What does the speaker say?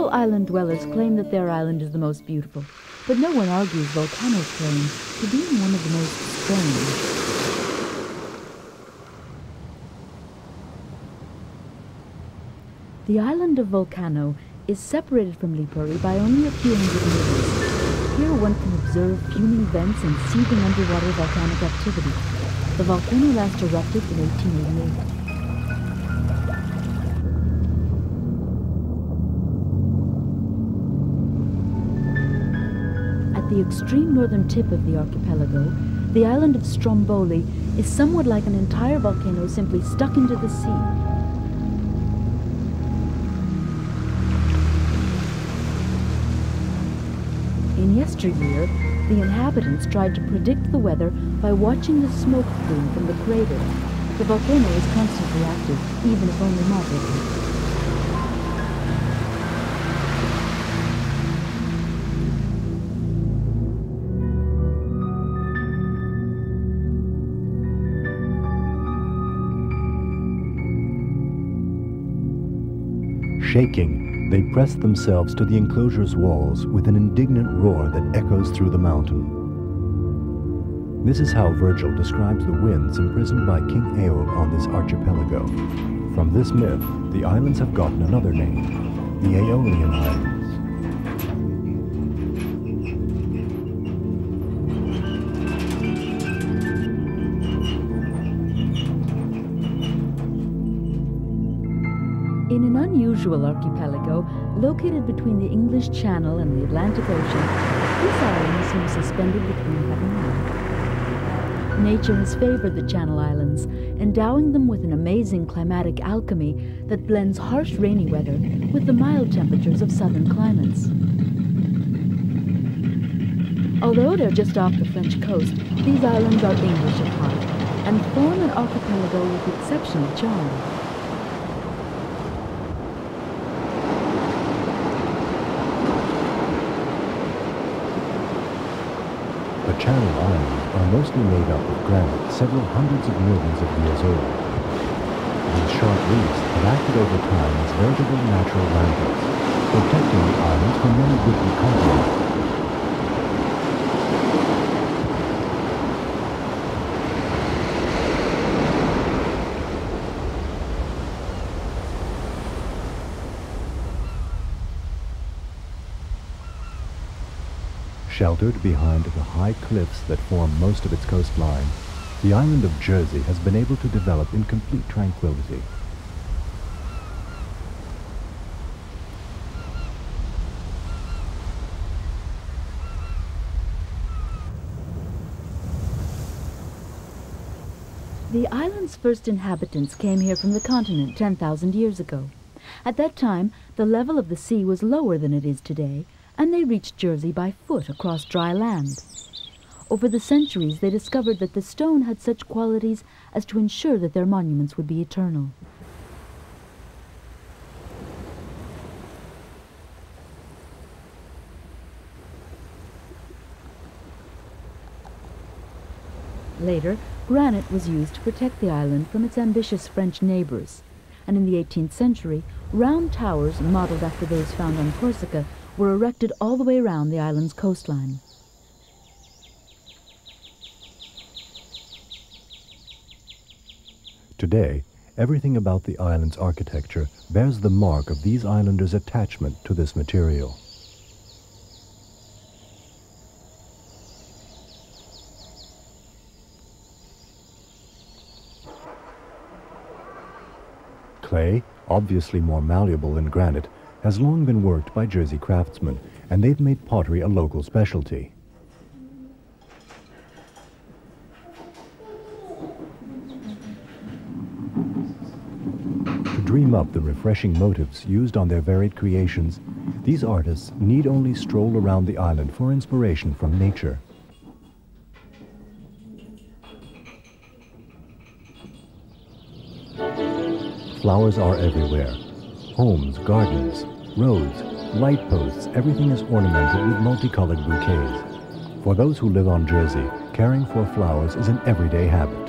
Several island dwellers claim that their island is the most beautiful, but no one argues volcanoes' claim to being one of the most strange. The island of Volcano is separated from Lipari by only a few hundred meters. Here one can observe fuming vents and seething underwater volcanic activity. The volcano last erupted in 1888. At the extreme northern tip of the archipelago, the island of Stromboli is somewhat like an entire volcano simply stuck into the sea. In yesteryear, the inhabitants tried to predict the weather by watching the smoke plume from the crater. The volcano is constantly active, even if only moderately. Shaking, they press themselves to the enclosure's walls with an indignant roar that echoes through the mountain. This is how Virgil describes the winds imprisoned by King Eol on this archipelago. From this myth, the islands have gotten another name, the Aeolian Islands. In an unusual archipelago, located between the English Channel and the Atlantic Ocean, this island seems suspended between heaven and earth. Nature has favored the Channel Islands, endowing them with an amazing climatic alchemy that blends harsh rainy weather with the mild temperatures of southern climates. Although they're just off the French coast, these islands are English at heart and form an archipelago with exceptional charm. The Channel Islands are mostly made up of granite several hundreds of millions of years old. These sharp reefs have acted over time as veritable natural ramparts, protecting the islands from many would-be conflicts. Sheltered behind the high cliffs that form most of its coastline, the island of Jersey has been able to develop in complete tranquility. The island's first inhabitants came here from the continent 10,000 years ago. At that time, the level of the sea was lower than it is today, and they reached Jersey by foot across dry land. Over the centuries, they discovered that the stone had such qualities as to ensure that their monuments would be eternal. Later, granite was used to protect the island from its ambitious French neighbors, and in the 18th century, round towers modeled after those found on Corsica were erected all the way around the island's coastline. Today, everything about the island's architecture bears the mark of these islanders' attachment to this material. Clay, obviously more malleable than granite, has long been worked by Jersey craftsmen, and they've made pottery a local specialty. To dream up the refreshing motifs used on their varied creations, these artists need only stroll around the island for inspiration from nature. Flowers are everywhere. Homes, gardens, roads, light posts, everything is ornamented with multicolored bouquets. For those who live on Jersey, caring for flowers is an everyday habit.